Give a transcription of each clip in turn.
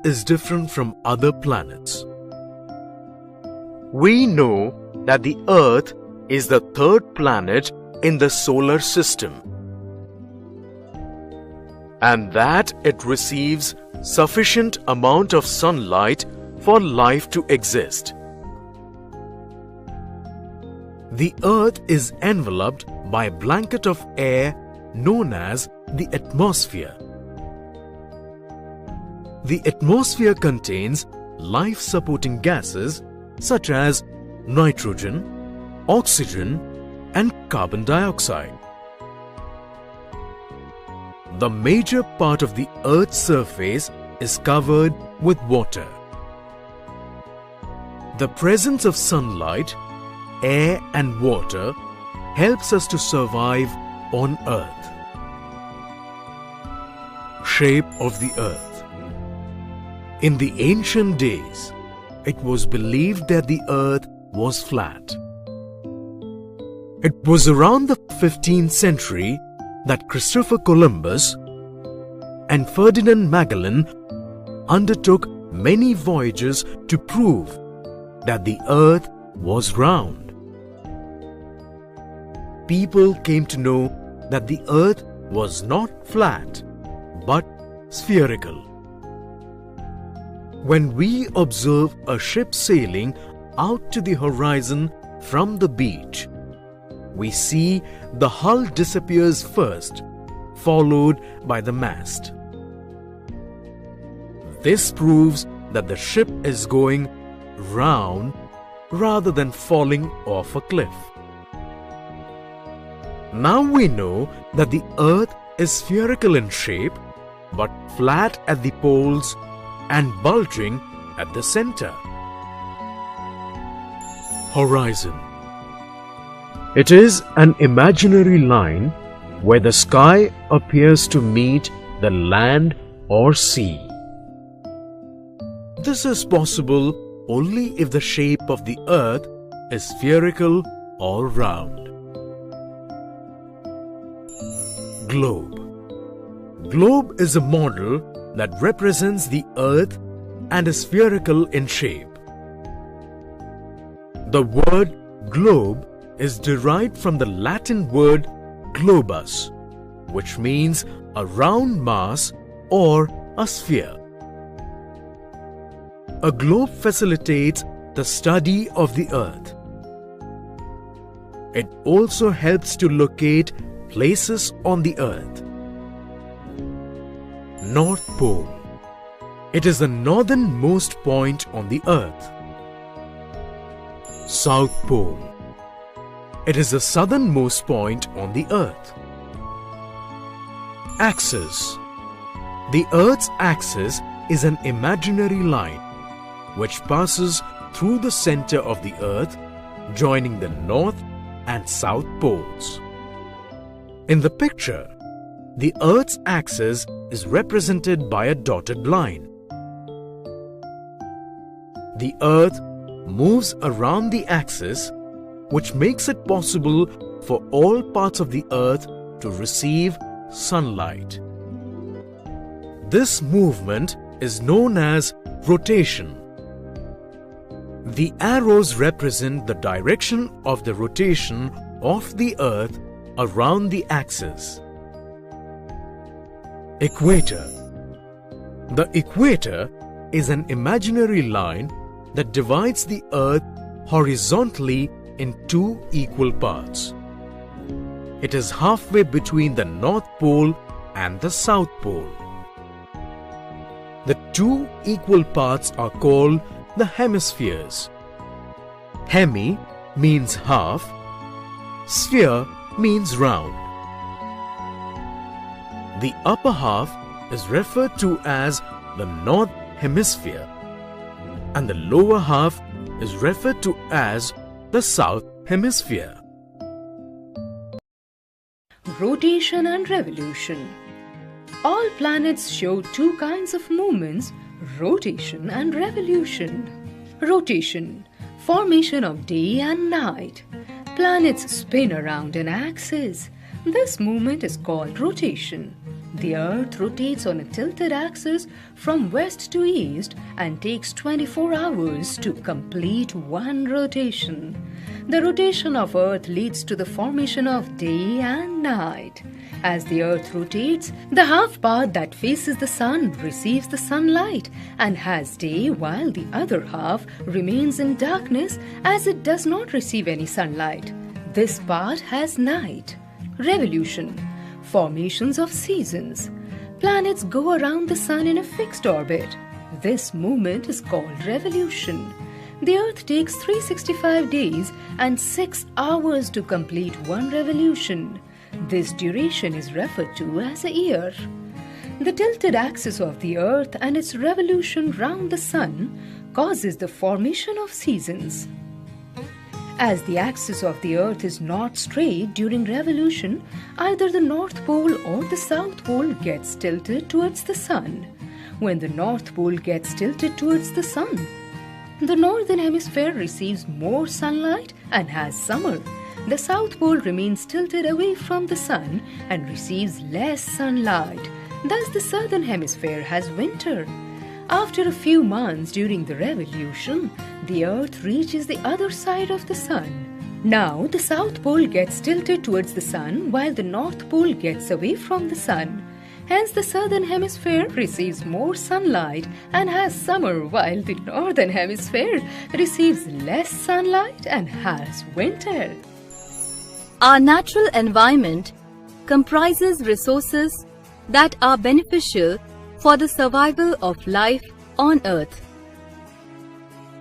is different from other planets? We know that the Earth is the third planet in the solar system, and that it receives sufficient amount of sunlight for life to exist. The Earth is enveloped by a blanket of air known as the atmosphere. The atmosphere contains life-supporting gases such as nitrogen, oxygen, and carbon dioxide. The major part of the Earth's surface is covered with water. The presence of sunlight, air, and water helps us to survive on Earth. Shape of the Earth. In the ancient days, it was believed that the Earth was flat. It was around the 15th century that Christopher Columbus and Ferdinand Magellan undertook many voyages to prove that the Earth was round. People came to know that the Earth was not flat, but spherical. When we observe a ship sailing out to the horizon from the beach, we see the hull disappears first, followed by the mast. This proves that the ship is going round rather than falling off a cliff. Now we know that the Earth is spherical in shape, but flat at the poles and bulging at the center. Horizon. It is an imaginary line where the sky appears to meet the land or sea. This is possible only if the shape of the Earth is spherical or round. Globe. Globe is a model that represents the Earth and is spherical in shape. The word globe is derived from the Latin word globus, which means a round mass or a sphere. A globe facilitates the study of the Earth. It also helps to locate places on the Earth. North Pole. It is the northernmost point on the Earth. South Pole. It is the southernmost point on the Earth. Axis. The Earth's axis is an imaginary line which passes through the center of the Earth, joining the north and south poles. In the picture, the Earth's axis is represented by a dotted line. The Earth moves around the axis, which makes it possible for all parts of the Earth to receive sunlight. This movement is known as rotation. The arrows represent the direction of the rotation of the Earth around the axis. Equator. The equator is an imaginary line that divides the Earth horizontally in two equal parts. It is halfway between the North Pole and the South Pole. The two equal parts are called the hemispheres. Hemi means half, sphere means round. The upper half is referred to as the North Hemisphere, and the lower half is referred to as the South Hemisphere. Rotation and revolution. All planets show two kinds of movements, rotation and revolution. Rotation, formation of day and night. Planets spin around an axis. This movement is called rotation. The Earth rotates on a tilted axis from west to east and takes 24 hours to complete one rotation. The rotation of Earth leads to the formation of day and night. As the Earth rotates, the half part that faces the Sun receives the sunlight and has day, while the other half remains in darkness as it does not receive any sunlight. This part has night. Revolution. Formations of seasons. Planets go around the Sun in a fixed orbit. This movement is called revolution. The Earth takes 365 days and 6 hours to complete one revolution. This duration is referred to as a year. The tilted axis of the Earth and its revolution round the Sun causes the formation of seasons. As the axis of the Earth is not straight during revolution, either the North Pole or the South Pole gets tilted towards the Sun. When the North Pole gets tilted towards the Sun, the Northern Hemisphere receives more sunlight and has summer. The South Pole remains tilted away from the Sun and receives less sunlight. Thus, the Southern Hemisphere has winter. After a few months during the revolution, the Earth reaches the other side of the Sun. Now, the South Pole gets tilted towards the Sun while the North Pole gets away from the Sun. Hence, the Southern Hemisphere receives more sunlight and has summer, while the Northern Hemisphere receives less sunlight and has winter. Our natural environment comprises resources that are beneficial for the survival of life on Earth.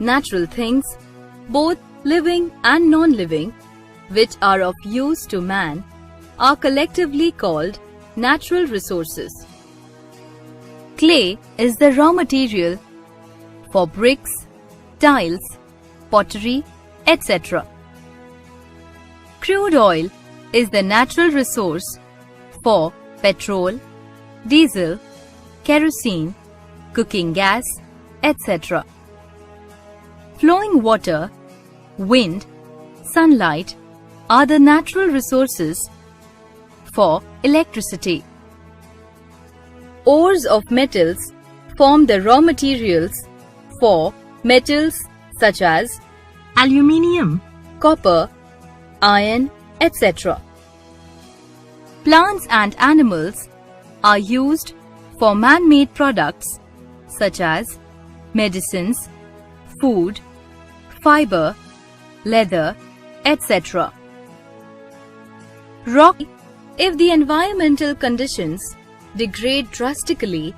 Natural things, both living and non-living, which are of use to man, are collectively called natural resources. Clay is the raw material for bricks, tiles, pottery, etc. Crude oil is the natural resource for petrol, diesel, kerosene, cooking gas, etc. Flowing water, wind, sunlight are the natural resources for electricity. Ores of metals form the raw materials for metals such as aluminium, copper, iron, etc. Plants and animals are used for man-made products such as medicines, food, fiber, leather, etc. Rock. If the environmental conditions degrade drastically,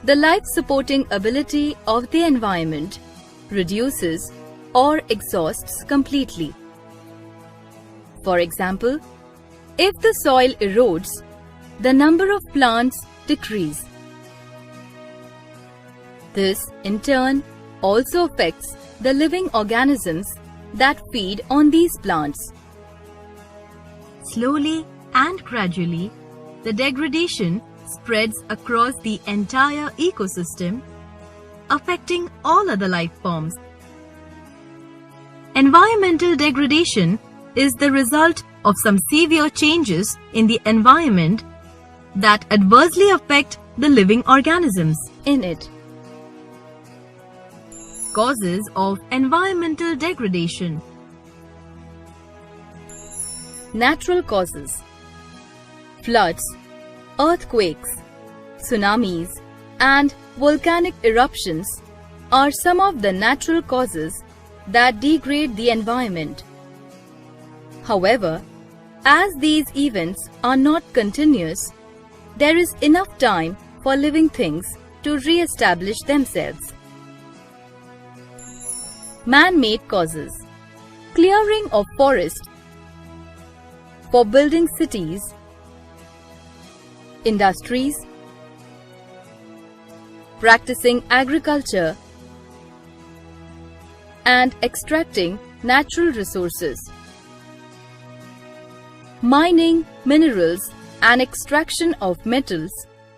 the life-supporting ability of the environment reduces or exhausts completely. For example, if the soil erodes, the number of plants decrease. This, in turn, also affects the living organisms that feed on these plants. Slowly and gradually, the degradation spreads across the entire ecosystem, affecting all other life forms. Environmental degradation is the result of some severe changes in the environment that adversely affect the living organisms in it. Causes of environmental degradation. Natural causes. Floods, earthquakes, tsunamis, and volcanic eruptions are some of the natural causes that degrade the environment. However, as these events are not continuous, there is enough time for living things to re-establish themselves. Man-made causes. Clearing of forests for building cities, industries, practicing agriculture, and extracting natural resources. Mining minerals and extraction of metals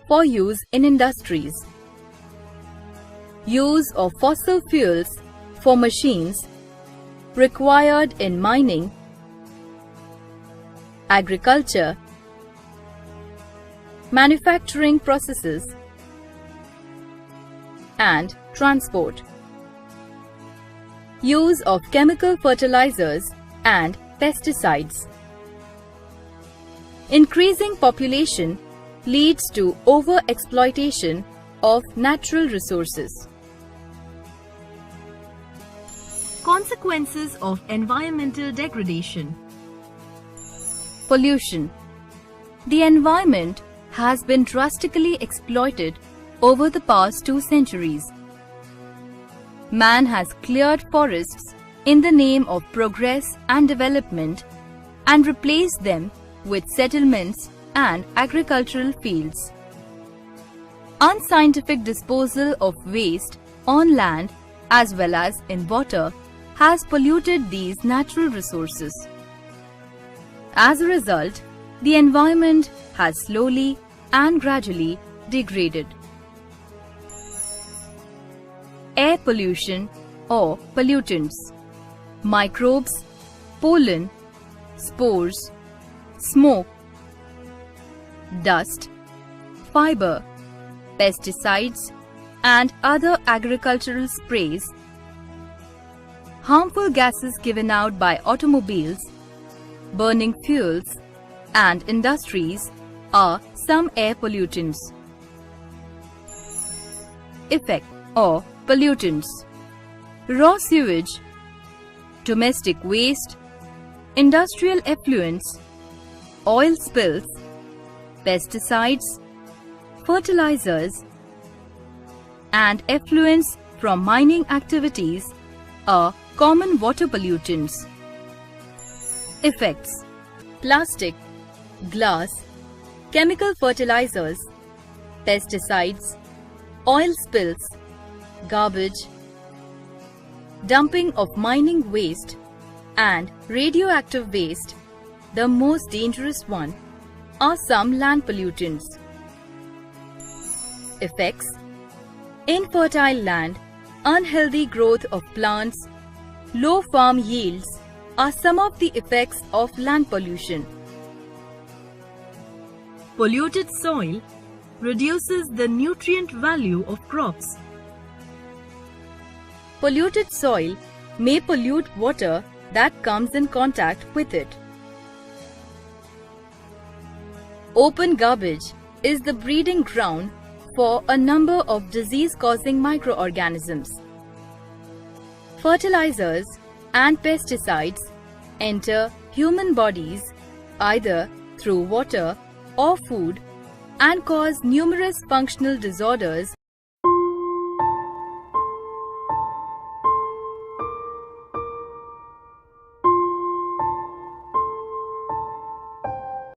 for use in industries. Use of fossil fuels for machines required in mining, agriculture, manufacturing processes, and transport. Use of chemical fertilizers and pesticides. Increasing population leads to over-exploitation of natural resources. Consequences of environmental degradation. Pollution. The environment has been drastically exploited over the past 2 centuries. Man has cleared forests in the name of progress and development and replaced them with settlements and agricultural fields. Unscientific disposal of waste on land as well as in water has polluted these natural resources. As a result, the environment has slowly and gradually degraded. Air pollution or pollutants. Microbes, pollen, spores, smoke, dust, fiber, pesticides and other agricultural sprays, harmful gases given out by automobiles, burning fuels and industries are some air pollutants. Effect or pollutants. Raw sewage, domestic waste, industrial effluents, oil spills, pesticides, fertilizers, and effluents from mining activities are common water pollutants. Effects. Plastic, glass, chemical fertilizers, pesticides, oil spills, garbage, dumping of mining waste and radioactive waste, the most dangerous one, are some land pollutants. Effects. Infertile land, unhealthy growth of plants, low farm yields are some of the effects of land pollution. Polluted soil reduces the nutrient value of crops. Polluted soil may pollute water that comes in contact with it. Open garbage is the breeding ground for a number of disease-causing microorganisms. Fertilizers and pesticides enter human bodies either through water or food and cause numerous functional disorders